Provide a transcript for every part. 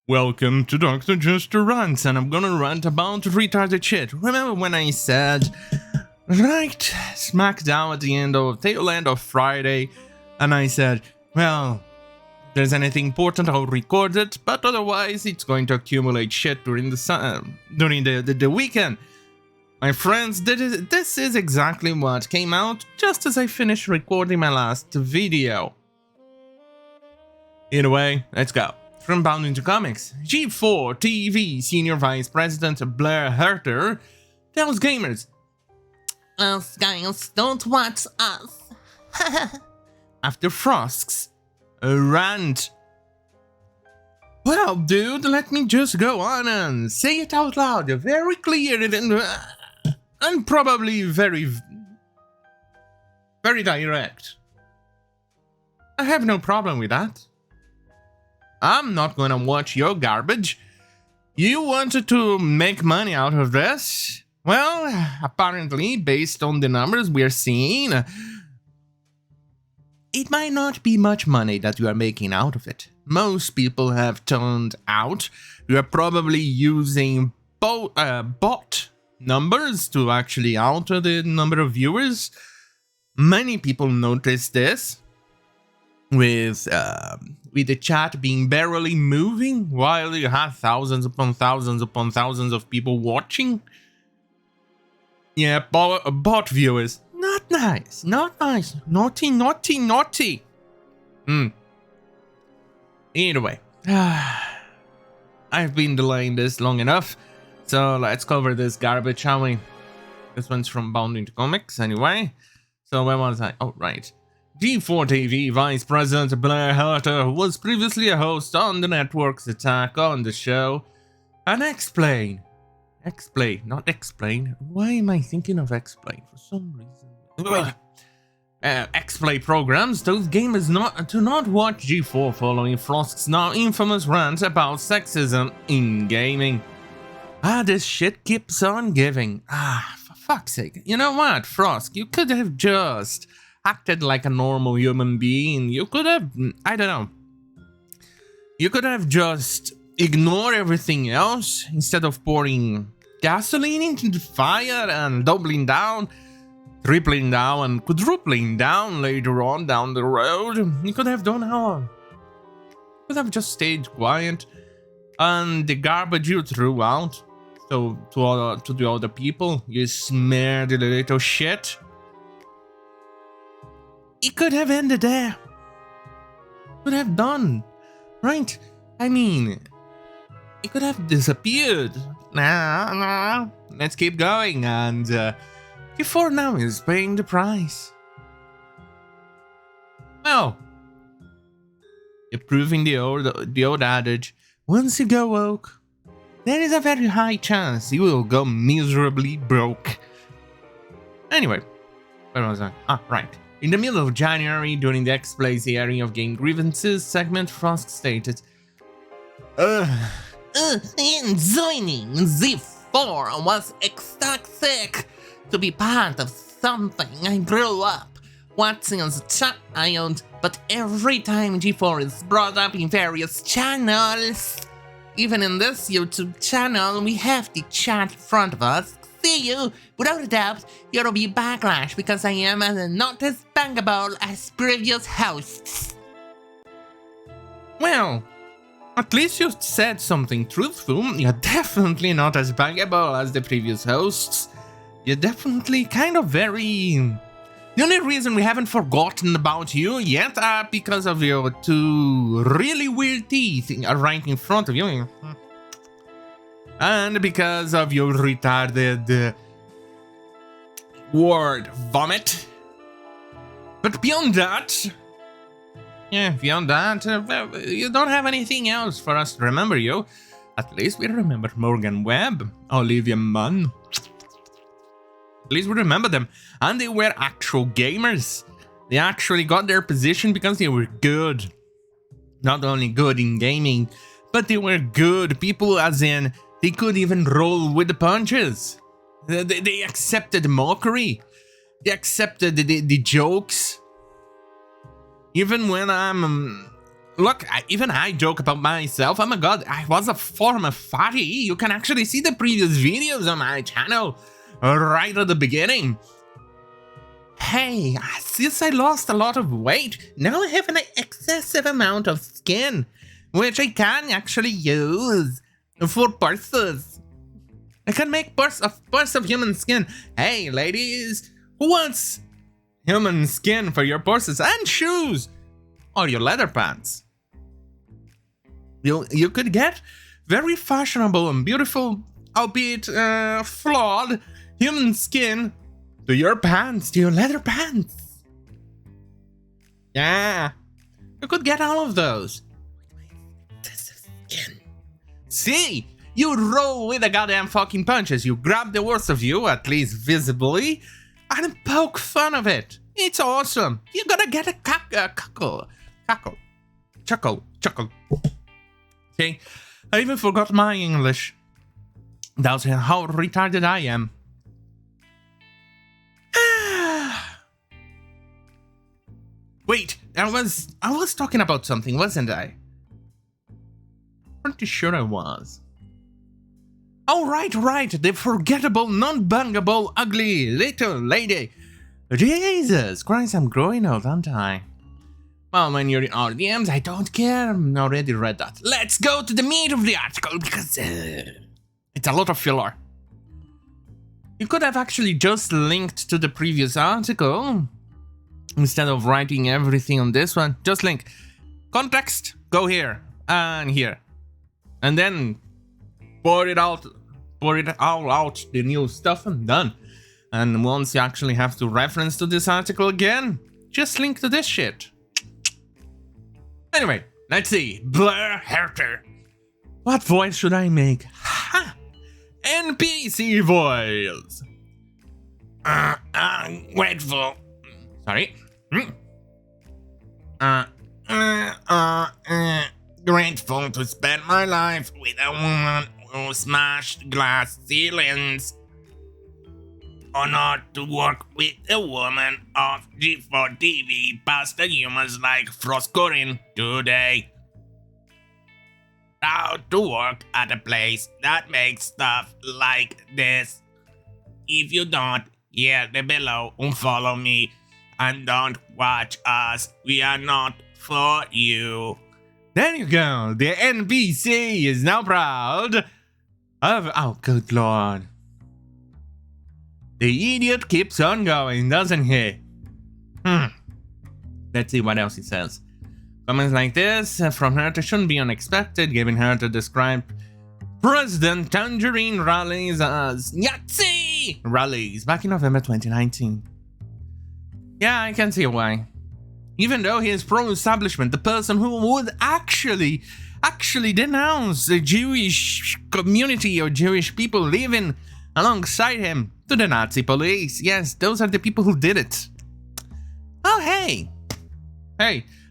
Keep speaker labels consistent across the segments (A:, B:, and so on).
A: Welcome to Dr. Jester Rants, and I'm gonna rant about retarded shit. Remember when I said, right, smack down at the tail end of Friday, and I said, well, if there's anything important, I'll record it, but otherwise it's going to accumulate shit during the weekend. My friends, this is exactly what came out just as I finished recording my last video. Either way, let's go. From Bound into Comics, G4TV Senior Vice President Blair Herter tells gamers,
B: "Us guys don't watch us."
A: after Frosk's rant. Well, dude, let me just go on and say it out loud, very clear and probably very direct. I have no problem with that. I'm not gonna watch your garbage. You wanted to make money out of this? Well, apparently, based on the numbers we're seeing, it might not be much money that you are making out of it. Most people have turned out. You are probably using bot numbers to actually alter the number of viewers. Many people notice this. With the chat being barely moving while you have thousands upon thousands upon thousands of people watching. Yeah, bot viewers. Not nice, not nice. Naughty, naughty, naughty. Either way, I've been delaying this long enough, so let's cover this garbage, shall we? This one's from Bound into Comics, anyway. So where was I? Oh, right. G4TV Vice President Blair Herter was previously a host on the network's attack on the show, and Explain, not Explain. Why am I thinking of Explain for some reason? Explain programs those gamers to not watch G4 following Frosk's now infamous rant about sexism in gaming. This shit keeps on giving. For fuck's sake. You know what, Frosk, you could have just acted like a normal human being. You could have, I don't know, you could have just ignored everything else instead of pouring gasoline into the fire and doubling down, tripling down, and quadrupling down later on down the road. You could have done all. You could have just stayed quiet, and the garbage you threw out, so to the other people, you smeared the little shit. It could have ended there. Could have done. Right? I mean, it could have disappeared. Nah. Let's keep going, and G4 now is paying the price. Well, you're proving the old adage, once you go woke, there is a very high chance you will go miserably broke. Anyway, where was I? Right. In the middle of January, during the X-Play's airing of Game Grievances segment, Frosk stated,
B: In joining Z4 was ecstatic to be part of something I grew up watching as a child, but every time G4 is brought up in various channels, even in this YouTube channel, we have the chat in front of us. See you, without a doubt, there'll be backlash because I am not as bangable as previous hosts.
A: Well, at least you said something truthful. You're definitely not as bangable as the previous hosts. You're definitely kind of very... The only reason we haven't forgotten about you yet are because of your two really weird teeth right in front of you. And because of your retarded word vomit. But beyond that, you don't have anything else for us to remember you. At least we remember Morgan Webb, Olivia Munn. At least we remember them. And they were actual gamers. They actually got their position because they were good. Not only good in gaming, but they were good people, as in they could even roll with the punches. They accepted mockery. They accepted the jokes. Even when I'm look, even I joke about myself. Oh my god, I was a former fatty. You can actually see the previous videos on my channel right at the beginning. Hey, since I lost a lot of weight, now I have an excessive amount of skin, which I can actually use for purses. I can make purse of human skin. Hey, ladies, who wants human skin for your purses and shoes? Or your leather pants? You could get very fashionable and beautiful, albeit flawed, human skin to your pants, to your leather pants. Yeah, you could get all of those. This is skin. See, you roll with the goddamn fucking punches. You grab the worst of you, at least visibly, and poke fun of it. It's awesome. You're gonna get a chuckle. See, I even forgot my English. That's how retarded I am. Wait, I was talking about something, wasn't I? Pretty sure I was. Oh, right, the forgettable, non-bangable, ugly little lady. Jesus Christ, I'm growing old, aren't I? Well, when you're in our DMs, I don't care. I already read that. Let's go to the meat of the article, because it's a lot of filler. You could have actually just linked to the previous article, instead of writing everything on this one. Just link. Context, go here, and here. And then pour it all out, the new stuff, and done. And once you actually have to reference to this article again, just link to this shit. Anyway, let's see. Blair Herter. What voice should I make? Ha! NPC voice. I'm grateful. Sorry. Grateful to spend my life with a woman who smashed glass ceilings. Honored to work with a woman of G4TV past the humans like Frosk today. Proud to work at a place that makes stuff like this. If you don't, hear the below and follow me. And don't watch us, we are not for you. There you go, the NPC is now proud of... Oh, good lord. The idiot keeps on going, doesn't he? Let's see what else he says. Comments like this from Herter shouldn't be unexpected, given Herter described President Tangerine rallies as Yahtzee rallies back in November 2019. Yeah, I can see why. Even though he is pro-establishment, the person who would actually denounce the Jewish community or Jewish people living alongside him to the Nazi police. Yes, those are the people who did it. Oh, hey,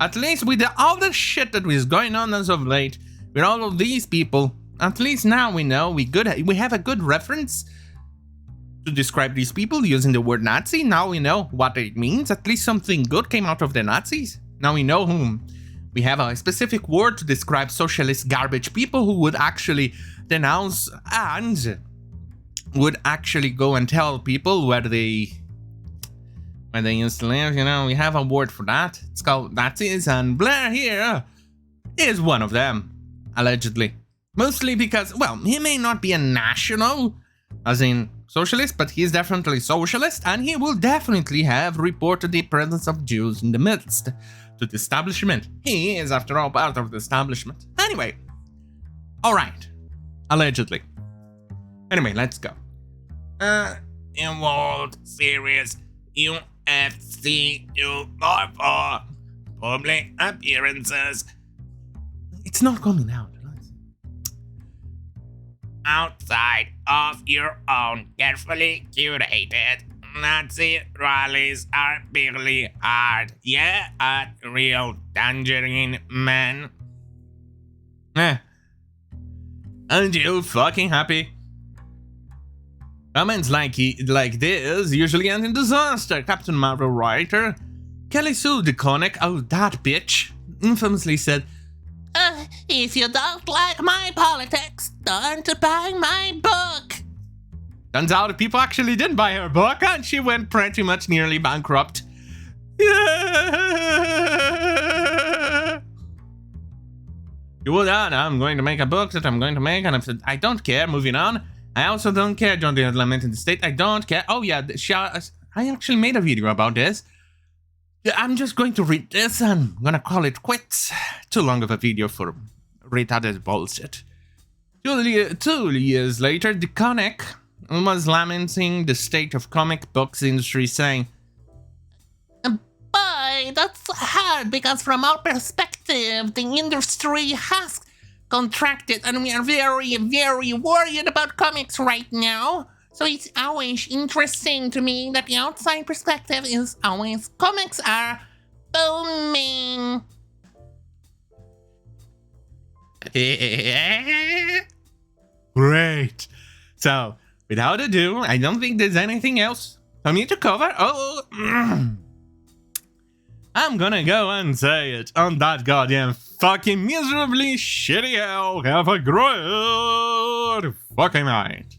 A: at least with all the shit that was going on as of late, with all of these people, at least now we know we have a good reference to describe these people using the word Nazi. Now we know what it means. At least something good came out of the Nazis. Now we know whom. We have a specific word to describe socialist garbage people who would actually denounce and would actually go and tell people where they used to live. You know, we have a word for that. It's called Nazis, and Blair here is one of them, allegedly. Mostly because, well, he may not be a national, as in socialist, but he's definitely socialist, and he will definitely have reported the presence of Jews in the midst to the establishment. He is, after all, part of the establishment. Anyway, alright, allegedly. Anyway, let's go. In World Series UFC 244 public appearances. It's not coming out. Outside of your own carefully curated Nazi rallies are really hard. Yeah, at real tangerine men. Aren't you fucking happy? Comments like this usually end in disaster. Captain Marvel writer Kelly Sue DeConnick, oh that bitch, infamously said,
B: If you don't like my politics, don't buy my book.
A: Turns out people actually did buy her book, and she went pretty much nearly bankrupt. Yeah. Well done, I'm going to make a book that I'm going to make, and I don't care, moving on. I also don't care, John the Lament in the State, I don't care. Oh yeah, I actually made a video about this. I'm just going to read this, and I'm gonna call it quits. Too long of a video for retarded bullshit. 2 years later, the Conic was lamenting the state of comic books industry, saying,
B: Boy, that's hard, because from our perspective, the industry has contracted and we are very, very worried about comics right now. So it's always interesting to me that the outside perspective is always comics are booming.
A: Great. So, without ado, I don't think there's anything else for me to cover. I'm gonna go and say it on that goddamn fucking miserably shitty hell. Have a great fucking night.